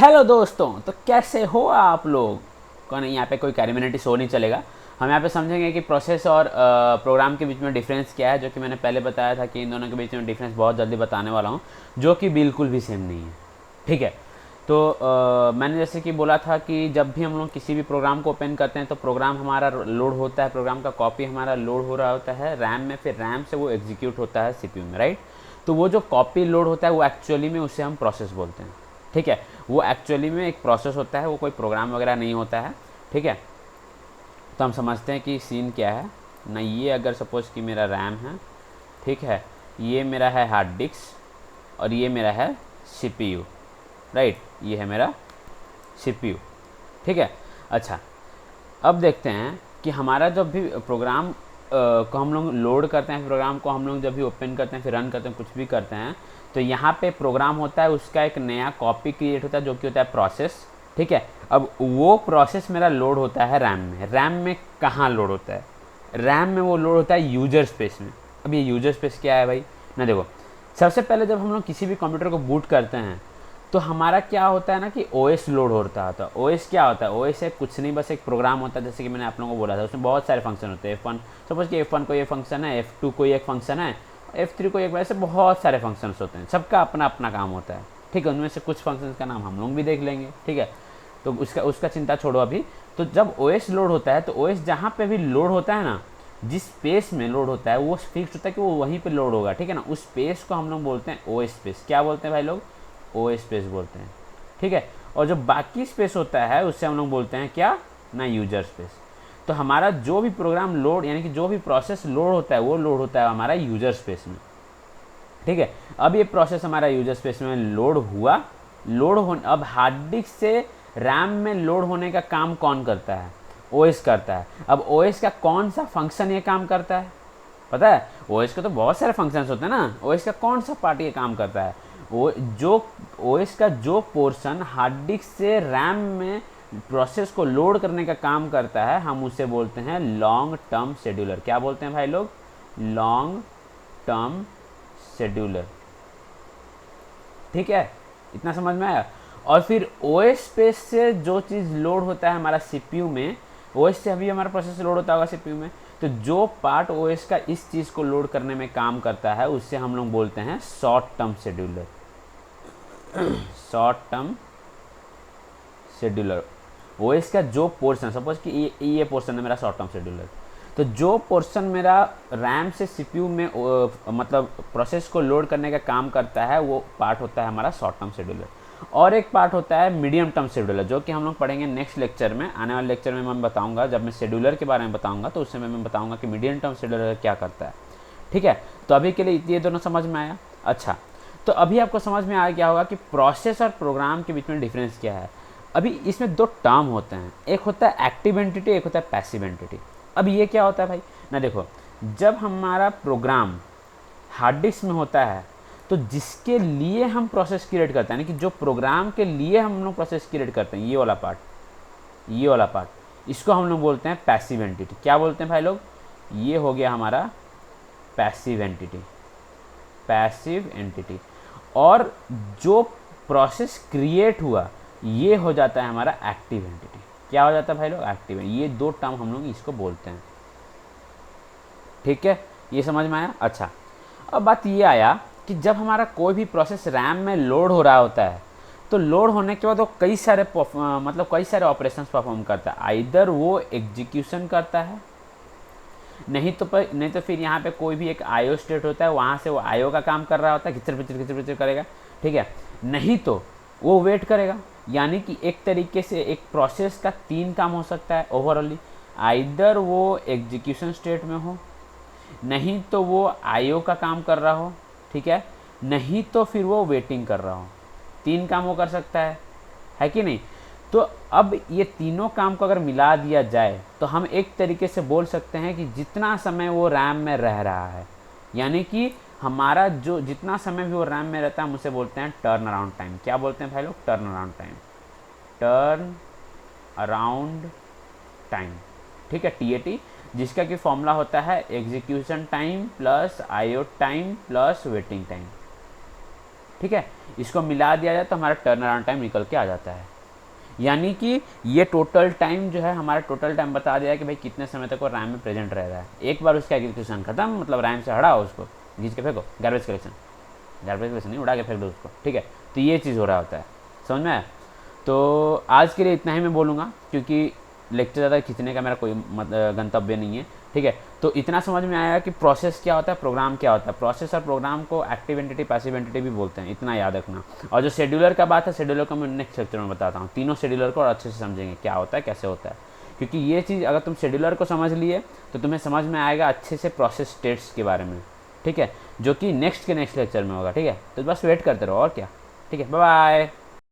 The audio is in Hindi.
हेलो दोस्तों, तो कैसे हो आप लोग। कौन यहाँ पे कोई कैरिमिनेटी शो नहीं चलेगा। हम यहाँ पे समझेंगे कि प्रोसेस और प्रोग्राम के बीच में डिफरेंस क्या है, जो कि मैंने पहले बताया था कि इन दोनों के बीच में डिफरेंस बहुत जल्दी बताने वाला हूँ, जो कि बिल्कुल भी सेम नहीं है। ठीक है। तो मैंने जैसे कि बोला था कि जब भी हम लोग किसी भी प्रोग्राम को ओपन करते हैं तो प्रोग्राम हमारा लोड होता है, प्रोग्राम का कॉपी हमारा लोड हो रहा होता है रैम में, फिर रैम से वो एग्जीक्यूट होता है सीपीयू में, राइट। तो वो जो कॉपी लोड होता है वो एक्चुअली में उसे हम प्रोसेस बोलते हैं। ठीक है। वो एक्चुअली में एक प्रोसेस होता है, वो कोई प्रोग्राम वगैरह नहीं होता है। ठीक है। तो हम समझते हैं कि सीन क्या है ना। ये अगर सपोज कि मेरा रैम है, ठीक है, ये मेरा है हार्ड डिस्क और ये मेरा है सीपीयू, राइट। ये है मेरा सीपीयू। ठीक है। अच्छा, अब देखते हैं कि हमारा जब भी प्रोग्राम को हम लोग लोड करते हैं, प्रोग्राम को हम लोग जब भी ओपन करते हैं फिर रन करते हैं, कुछ भी करते हैं, तो यहाँ पे प्रोग्राम होता है, उसका एक नया कॉपी क्रिएट होता है जो कि होता है प्रोसेस। ठीक है। अब वो प्रोसेस मेरा लोड होता है रैम में। रैम में कहाँ लोड होता है? रैम में वो लोड होता है यूजर स्पेस में। अब ये यूजर स्पेस क्या है भाई ना, देखो, सबसे पहले जब हम लोग किसी भी कंप्यूटर को बूट करते हैं तो हमारा क्या होता है ना कि ओएस लोड होता है। ओएस क्या होता है? ओएस है कुछ नहीं, बस एक प्रोग्राम होता है, जैसे कि मैंने आप लोगों को बोला था, उसमें बहुत सारे फंक्शन होते हैं। F1 सपोज कि F1 कोई एक फंक्शन है, F2 कोई एक फंक्शन है, F3 कोई एक, वैसे बहुत सारे फंक्शंस होते हैं, सबका अपना अपना काम होता है। ठीक है। उनमें से कुछ फंक्शंस का नाम हम लोग भी देख लेंगे। ठीक है। तो उसका उसका चिंता छोड़ो अभी। तो जब ओएस लोड होता है तो ओएस जहाँ पे भी लोड होता है ना, जिस स्पेस में लोड होता है वो फिक्स होता है कि वो वहीं पे लोड होगा। ठीक है ना। उस स्पेस को हम लोग बोलते हैं ओ स्पेस। क्या बोलते हैं भाई लोग? ओ स्पेस बोलते हैं। ठीक है। और जो बाकी स्पेस होता है उससे हम लोग बोलते हैं क्या ना, यूजर स्पेस। तो हमारा जो भी प्रोग्राम लोड यानी कि जो भी प्रोसेस लोड होता है वो लोड होता है हमारा यूजर स्पेस में। ठीक है। अब ये प्रोसेस हमारा यूजर स्पेस में लोड हुआ, अब हार्ड डिस्क से रैम में लोड होने का काम कौन करता है? ओएस करता है। अब ओएस का कौन सा फंक्शन ये काम करता है पता है? ओएस का तो बहुत सारे फंक्शंस होते हैं ना, ओएस का कौन सा पार्ट ये काम करता है? वो जो ओएस का जो पोर्शन हार्ड डिस्क से रैम में प्रोसेस को लोड करने का काम करता है, हम उसे बोलते हैं लॉन्ग टर्म शेड्यूलर। क्या बोलते हैं भाई लोग? Long term scheduler. ठीक है। इतना समझ में आया। और फिर ओएस स्पेस से जो चीज़ लोड होता है हमारा सीपीयू में, ओएस से अभी हमारा प्रोसेस लोड होता होगा सीपीयू में, तो जो पार्ट ओएस का इस चीज़ को लोड करने में काम करता है उससे हम लोग बोलते हैं short term scheduler. Short term scheduler. OS का जो पोर्शन, सपोज कि ये पोर्शन है मेरा शॉर्ट टर्म शेड्यूलर, तो जो पोर्शन मेरा रैम से सीपीयू में मतलब प्रोसेस को लोड करने का काम करता है वो पार्ट होता है हमारा शॉर्ट टर्म शेड्यूलर। और एक पार्ट होता है मीडियम टर्म शेड्यूलर, जो कि हम लोग पढ़ेंगे नेक्स्ट लेक्चर में। आने वाले लेक्चर में मैं बताऊंगा, जब मैं शेड्यूलर के बारे में बताऊंगा तो उस समय मैं बताऊंगा कि मीडियम टर्म शेड्यूलर क्या करता है। ठीक है। तो अभी के लिए ये दोनों समझ में आया। अच्छा, तो अभी आपको समझ में आ गया होगा कि प्रोसेस और प्रोग्राम के बीच में डिफरेंस क्या है। अभी इसमें दो टर्म होते हैं, एक होता है एक्टिव एंटिटी, एक होता है पैसिव एंटिटी। अब ये क्या होता है भाई ना, देखो, जब हमारा प्रोग्राम हार्ड डिस्क में होता है तो जिसके लिए हम प्रोसेस क्रिएट करते हैं, यानी कि जो प्रोग्राम के लिए हम लोग प्रोसेस क्रिएट करते हैं, ये वाला पार्ट, ये वाला पार्ट, इसको हम लोग बोलते हैं पैसिव एंटिटी। क्या बोलते हैं भाई लोग? ये हो गया हमारा पैसिव एंटिटी। Passive entity. और जो प्रोसेस क्रिएट हुआ ये हो जाता है हमारा एक्टिव एंटिटी। क्या हो जाता है भाई लोग? एक्टिव। ये दो टर्म हम लोग इसको बोलते हैं। ठीक है। ये समझ में आया। अच्छा, अब बात ये आया कि जब हमारा कोई भी प्रोसेस रैम में लोड हो रहा होता है तो लोड होने के बाद वो कई सारे कई सारे ऑपरेशंस परफॉर्म करता है। आइदर वो एग्जीक्यूशन करता है, नहीं तो फिर यहाँ पे कोई भी एक आईओ स्टेट होता है, वहाँ से वो आईओ का काम कर रहा होता है, खिचर करेगा। ठीक है। नहीं तो वो वेट करेगा। यानी कि एक तरीके से एक प्रोसेस का तीन काम हो सकता है ओवरऑली। आइदर वो एग्जीक्यूशन स्टेट में हो, नहीं तो वो आईओ का काम कर रहा हो, ठीक है, नहीं तो फिर वो वेटिंग कर रहा हो। तीन काम वो कर सकता है कि नहीं? तो अब ये तीनों काम को अगर मिला दिया जाए तो हम एक तरीके से बोल सकते हैं कि जितना समय वो रैम में रह रहा है, यानी कि हमारा जो जितना समय भी वो रैम में रहता है हम उसे बोलते हैं टर्न अराउंड टाइम। क्या बोलते हैं भाई लोग? Turn around time. Turn around time. ठीक है। टीएटी, जिसका कि फॉर्मूला होता है execution time plus IO time plus waiting time. ठीक है, इसको मिला दिया जाए तो हमारा टर्न अराउंड टाइम निकल के आ जाता है। यानी कि ये टोटल टाइम जो है, हमारा टोटल टाइम बता दिया कि भाई कितने समय तक वो रैम में प्रेजेंट रह रहा है। एक बार उसका एग्जीक्यूशन खत्म, मतलब रैम से हटाओ उसको, घींच के फेंको, गार्बेज कलेक्शन नहीं, उड़ा के फेंक दो उसको, ठीक है। तो ये चीज़ हो रहा होता है, समझ में आया। तो आज के लिए इतना ही मैं बोलूँगा, क्योंकि लेक्चर ज़्यादा खींचने का मेरा कोई गंतव्य नहीं है, ठीक है। तो इतना समझ में आया कि प्रोसेस क्या होता है, प्रोग्राम क्या होता है। प्रोसेस और प्रोग्राम को एक्टिव एंटिटी पैसिव एंटिटी भी बोलते हैं, इतना याद रखना। और जो शेड्यूलर का बात है, शेड्यूलर को मैं नेक्स्ट लेक्चर में बताता हूँ। तीनों शेड्यूलर को और अच्छे से समझेंगे क्या होता है, कैसे होता है। क्योंकि ये चीज़ अगर तुम शेड्यूलर को समझ लिए तो तुम्हें समझ में आएगा अच्छे से प्रोसेस स्टेट्स के बारे में, ठीक है, जो कि नेक्स्ट के नेक्स्ट लेक्चर में होगा, ठीक है। तो बस वेट करते रहो, और क्या, ठीक है। Bye bye.